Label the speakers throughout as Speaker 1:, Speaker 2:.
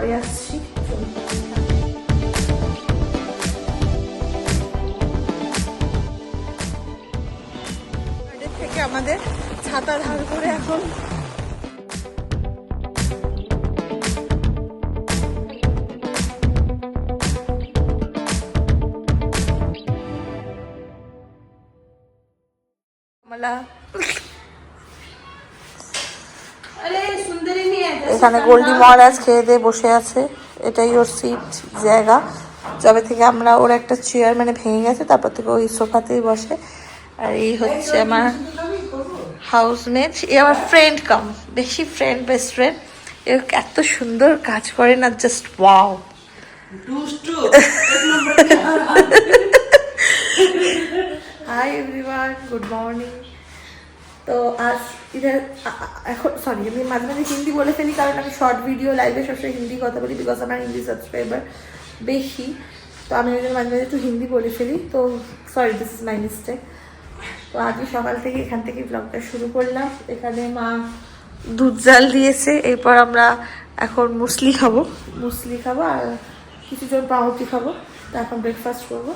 Speaker 1: পরে আসছি। থেকে আমাদের ছাতা ধার করে এখন এখানে গোল্ডি মহারাজ খেয়ে দিয়ে বসে আছে। এটাই ওর সিট জায়গা। যবে থেকে আমরা ওর একটা চেয়ার মানে ভেঙে গেছে তারপর থেকে ওই সোফাতেই বসে। আর এই হচ্ছে আমার হাউসমেট, এ আমার ফ্রেন্ড কাম, বেশি ফ্রেন্ড, বেস্ট ফ্রেন্ড। এ এত সুন্দর কাজ করে না, just wow. Hi everyone, good morning. তো আজ ইধার এখন সরি আমি মাঝে মাঝে হিন্দি বলে ফেলি কারণ আমি শর্ট ভিডিও লাইভে সবসময় হিন্দি কথা বলি, বিকজ আমার হিন্দি সাবস্ক্রাইবার বেশি। তো আমি ওই জন্য মাঝে মাঝে একটু হিন্দি বলে ফেলি, তো sorry, this is my mistake. তো আজকে সকাল থেকে এখান থেকে ব্লগটা শুরু করলাম। এখানে মা দুধ জাল দিয়েছে, এরপর আমরা এখন মুসলি খাবো আর কিছুজন পাউরুটি খাবো। তো এখন ব্রেকফাস্ট করবো,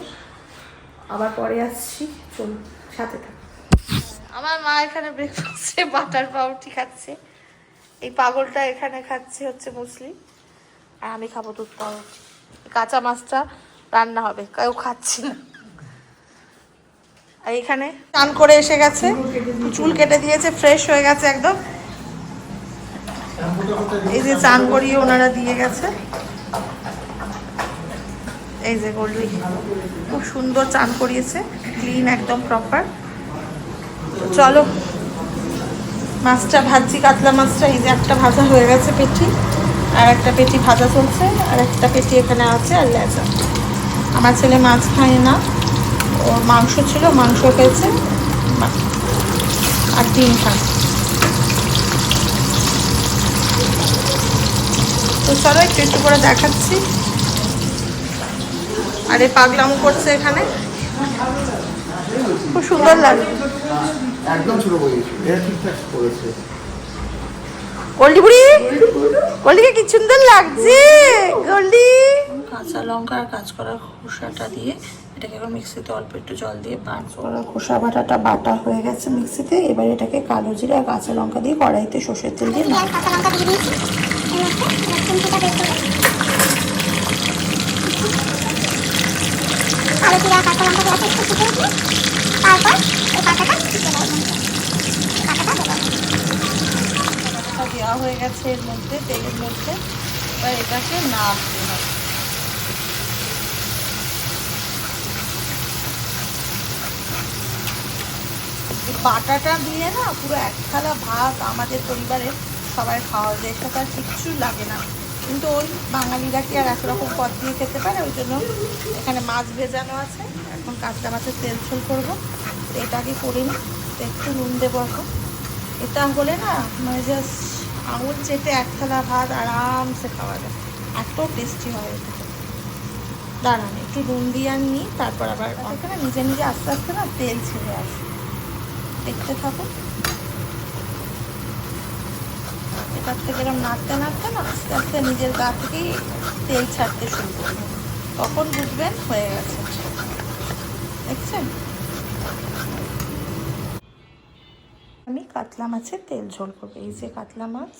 Speaker 1: আবার পরে আসছি, চলুন সাথে থাকো। আমার মা এখানে ব্রেকফাস্টে বাটার পাউরুটি খাচ্ছে, এই পাগলটা এখানে খাচ্ছে হচ্ছে মুসলি, আর আমি খাবো দুধ পাউরুটি। কাঁচা মাছটা রান্না হবে, কেউ খাচ্ছি না। আর এখানে স্নান করে এসে গেছে, চুল কেটে দিয়েছে, ফ্রেশ হয়ে গেছে একদম। এই যে চান করিয়ে ওনারা দিয়ে গেছে, এই যে গোল্ডি খুব সুন্দর চান করিয়েছে, ক্লিন একদম প্রপার। চলো মাছটা ভাজছি, কাতলা মাছটা। এই যে একটা ভাজা হয়ে গেছে পেটি, আর একটা পেটি ভাজা চলছে, আর একটা পেটি এখানে আছে, আর লেজা। আমার ছেলে মাছ খায় না, ওর মাংস ছিল, মাংস খেয়েছে, আর ডিম খায়। তো চলো একটু একটু করে দেখাচ্ছি। আর এই পাগলামো করছে এখানে, খুব সুন্দর লাগে। একদম ছোট বলেছে, এটা ঠিকঠাক করেছে। গোল্ডি বুড়ি, গোল্ডিকে কি সুন্দর লাগছে গোল্ডি। কাঁচা লঙ্কা আর কাঁচ করার খোসাটা দিয়ে এটাকে এখন মিক্সিতে অল্প একটু জল দিয়ে খোসা বাটাটা বাটা হয়ে গেছে মিক্সিতে। এবার এটাকে কালো জিরা আর কাঁচা লঙ্কা দিয়ে কড়াইতে সর্ষের তেল দিয়ে দেওয়া হয়ে গেছে এর মধ্যে, তেলের মধ্যে। এবার এটাকে নাড়তে হবে। বাটাটা দিয়ে না পুরো এক থালা ভাত আমাদের পরিবারের সবাই খাওয়া যায়, সেটা আর কিচ্ছু লাগে না। কিন্তু ওই বাঙালিরা কি আর একরকম পদ দিয়ে খেতে পারে, ওই জন্য এখানে মাছ ভেজানো আছে। এখন কাঁচা মাছের তেল ঝোল করবো, এটাকে করে নিই। একটু নুন দেবো এখন। এটা হলে না মানে জাস্ট আঙুল চেটে এক থালা ভাত আরামসে খাওয়া যায়, এত টেস্টি হয় এটা। দাঁড়ান একটু নুন দিয়ে নিই, তারপর আবার এখানে নিজে নিজে আস্তে আস্তে না তেল ছেড়ে আসে, দেখতে থাকো। এটার থেকে এরকম নাড়তে নাড়তে না আস্তে আস্তে নিজের গা থেকেই তেল ছাড়তে শুরু করবে, তখন বুঝবেন হয়ে গেছে। দেখছেন, আমি কাতলা মাছের তেল ঝোল করবো। এই যে কাতলা মাছ,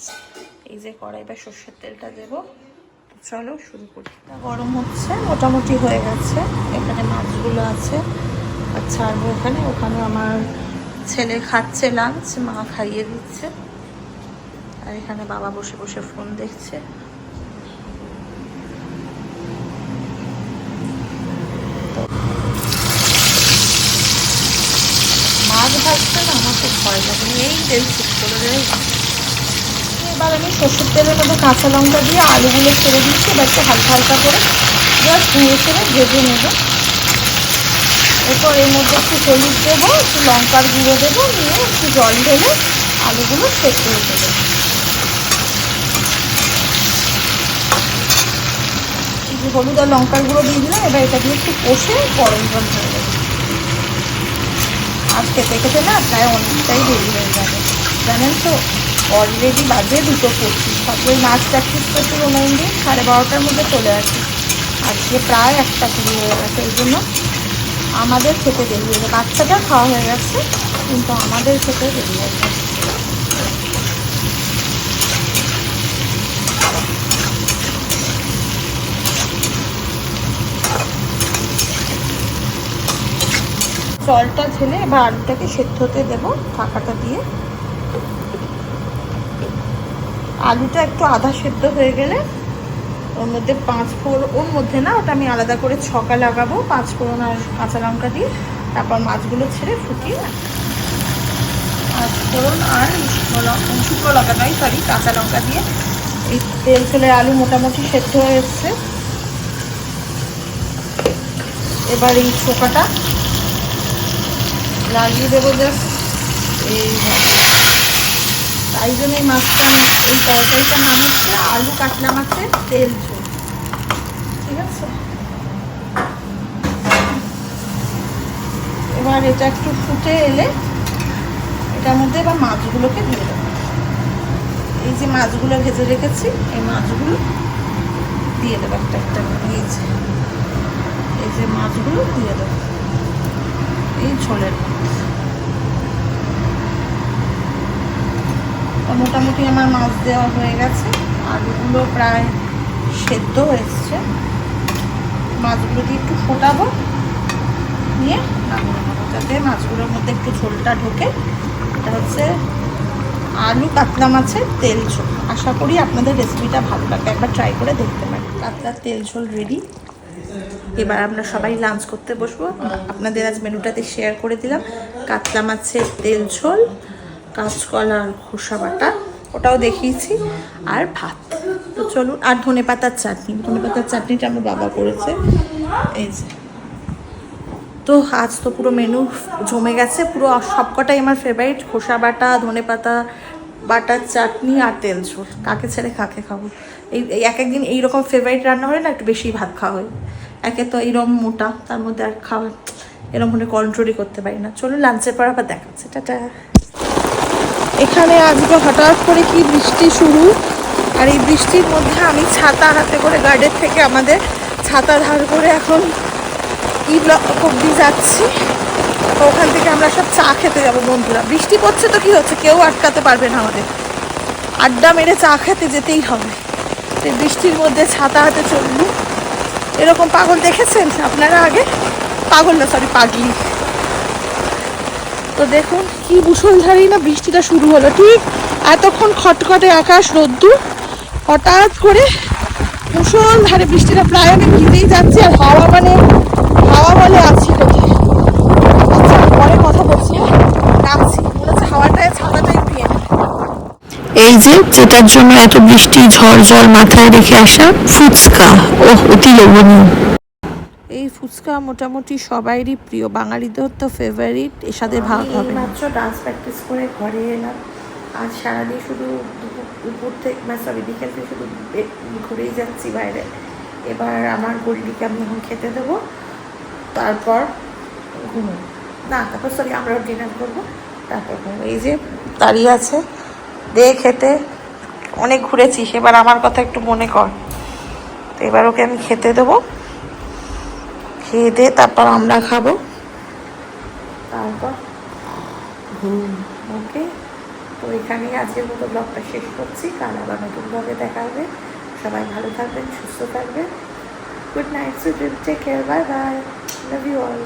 Speaker 1: এই যে কড়াই বা সর্ষের তেলটা দেবো। চলো শুরু করি। গরম হচ্ছে, মোটামুটি হয়ে গেছে। এখানে মাছগুলো আছে আর ছাড়বো ওখানে। ওখানে আমার ছেলে খাচ্ছে লাঞ্চ, মা খাইয়ে দিচ্ছে। আর এখানে বাবা বসে বসে ফোন দেখছে। মাছ ভাজতে না আমার খুব ভয় লাগে, এই তেল ঠিক করে দেয়। এবার আমি সর্ষের তেলের মধ্যে কাঁচা লঙ্কা দিয়ে আলুগুলো ছেড়ে দিচ্ছি। এবার একটু হালকা হালকা করে জাস্ট ভেঙে ছেড়ে ভেজে নেব। এরপর এর মধ্যে একটু হলুদ দেবো, একটু লঙ্কার গুঁড়ো দেবো, নিয়ে একটু জল ঢেলে আলুগুলো সেদ্ধ হতে দেবো। হলুদ আর লঙ্কার গুঁড়ো দিয়ে দিলাম। এবার এটা দিয়ে একটু কষে গরম জল হয়ে যাবে। আজ খেতে খেতে না প্রায় অনেকটাই দেরি হয়ে যাবে, জানেন তো। অলরেডি বাজে 2:25। তারপরে নাচ প্র্যাকটিস করতে রোমাইন দিয়ে 12:30টার মধ্যে চলে আসি। আজকে প্রায় 1:20 হয়ে গেছে। এই জন্য আমাদের খেতে দেরি হয়ে গেছে। বাচ্চাটা খাওয়া হয়ে গেছে, কিন্তু আমাদের খেতে দেরি হয়ে গেছে। জলটা ঢেলে এবার আলুটাকে সেদ্ধ হতে দেবো ঢাকাটা দিয়ে। আলুটা একটু আধা সেদ্ধ হয়ে গেলে ওর মধ্যে 5 ফোড়ন, ওর মধ্যে না, ওটা আমি আলাদা করে ছকা লাগাবো 5 ফোড়ন আর কাঁচা লঙ্কা দিয়ে। তারপর মাছগুলো ছেড়ে ফুটিয়ে 5 ফোড়ন আর শুকনো লঙ্কা নয়, সরি, কাঁচা লঙ্কা দিয়ে এই তেল ছেলে আলু মোটামুটি সেদ্ধ হয়ে এসছে। এবার এই ছোকাটা লাগিয়ে দেবো জাস্ট এইভাবে। তাই জন্য এই মাছটা, এই তরকারিটার নাম হচ্ছে আলু কাতলা মাছের তেল ঝোল। ঠিক আছে, এবার এটা একটু ফুটে এলে এটার মধ্যে এবার মাছগুলোকে দিয়ে দেবো। এই যে মাছগুলো ভেজে রেখেছি, এই মাছগুলো দিয়ে দেবো একটা একটা। এই যে মাছগুলো দিয়ে দেবো এই ঝোলের মধ্যে। মোটামুটি আমার মাছ দেওয়া হয়ে গেছে, আলুগুলো প্রায় সেদ্ধ হয়েছে। মাছগুলো দিয়ে একটু ফোটাবো, নিয়ে নামিয়ে নেবো, যাতে মাছগুলোর মধ্যে একটু ঝোলটা ঢোকে। এটা হচ্ছে আলু কাতলা মাছের তেল ঝোল। আশা করি আপনাদের রেসিপিটা ভালো লাগবে, একবার ট্রাই করে দেখতে পারেন। কাতলার তেল ঝোল রেডি। এবার আমরা সবাই লাঞ্চ করতে বসবো। আপনাদের আজ মেনুটাতে শেয়ার করে দিলাম কাতলা মাছের তেল ঝোল, কাঁচকলার খোসা বাটা, ওটাও দেখিয়েছি, আর ভাত। তো চলুন, আর ধনেপাতার চাটনি। ধনেপাতার চাটনিটা আমার বাবা করেছে। এই যে, তো আজ তো পুরো মেনু জমে গেছে, পুরো সবকটাই আমার ফেভারিট। খোসা বাটা, ধনেপাতা বাটার চাটনি আর তেল ঝোল। কাকে ছেড়ে কাকে খাবো? এই এক একদিন এইরকম ফেভারিট রান্না হলে না একটু বেশি ভাত খাওয়া হয়। একে তো এইরকম মোটা, তার মধ্যে আর খাওয়া এরকম হলে কন্ট্রোলই করতে পারি না। চলুন, লাঞ্চের পর আবার দেখাচ্ছে। টাটা। এখানে আজকে হঠাৎ করে কি বৃষ্টি শুরু, আর এই বৃষ্টির মধ্যে আমি ছাতা হাতে করে গার্ডের থেকে আমাদের ছাতা ধার করে এখন ই ব্লক অব্দি যাচ্ছি। তো ওখান থেকে আমরা সব চা খেতে যাবো বন্ধুরা। বৃষ্টি পড়ছে তো কি হচ্ছে, কেউ আটকাতে পারবে না আমাদের। আড্ডা মেরে চা খেতে যেতেই হবে। এই বৃষ্টির মধ্যে ছাতা হাতে চললু। এরকম পাগল দেখেছেন আপনারা আগে? পাগল না, সরি, পাগলি। তো দেখুন কি মুষলধারেই না বৃষ্টিটা শুরু হলো। ঠিক এতক্ষণ খটখটে আকাশ, রোদ্দুর, হঠাৎ করে মুষলধারে বৃষ্টিটা। প্রায় আমি ভিজেই যাচ্ছি, আর হাওয়া মানে হাওয়া বলে আছি কোথায়। আচ্ছা, পরে কথা বলছি, নামছি। মনে হচ্ছে হাওয়াটায় ছাতাটাই পেয়ে।
Speaker 2: এই যে যেটার জন্য এত বৃষ্টি, ঝড় জল মাথায় রেখে আসা ফুচকা, ওহ অতি লোভনীয়।
Speaker 1: এই ফুচকা মোটামুটি সবাইরই প্রিয়, বাঙালিদের তো ফেভারিট। এর সাথে ভাগ হবে। মাত্র ডান্স প্র্যাকটিস করে ঘরে এলাম। আজ সারাদিন শুধু দুপুর থেকে, সরি, বিকেল থেকে শুধু ঘুরেই যাচ্ছি বাইরে। এবার আমার গরিডিকে আমি এখন খেতে দেবো, তারপর ঘুমো না, তারপর সরি আমরাও ডিনার করবো, তারপর ঘুমো। এই যে দাঁড়িয়ে আছে, দে খেতে। অনেক ঘুরেছিস, এবার আমার কথা একটু মনে কর। তো এবার ওকে আমি খেতে দেবো, খেয়ে দে, তারপর আমরা খাবো, তারপর ঘুম। ওকে, তো এখানেই আজকের মতো ব্লগটা শেষ করছি। কাল আবার নতুন ব্লগে দেখা হবে। সবাই ভালো থাকবেন, সুস্থ থাকবেন। Good night, sweet dream, take care, bye bye, love you all.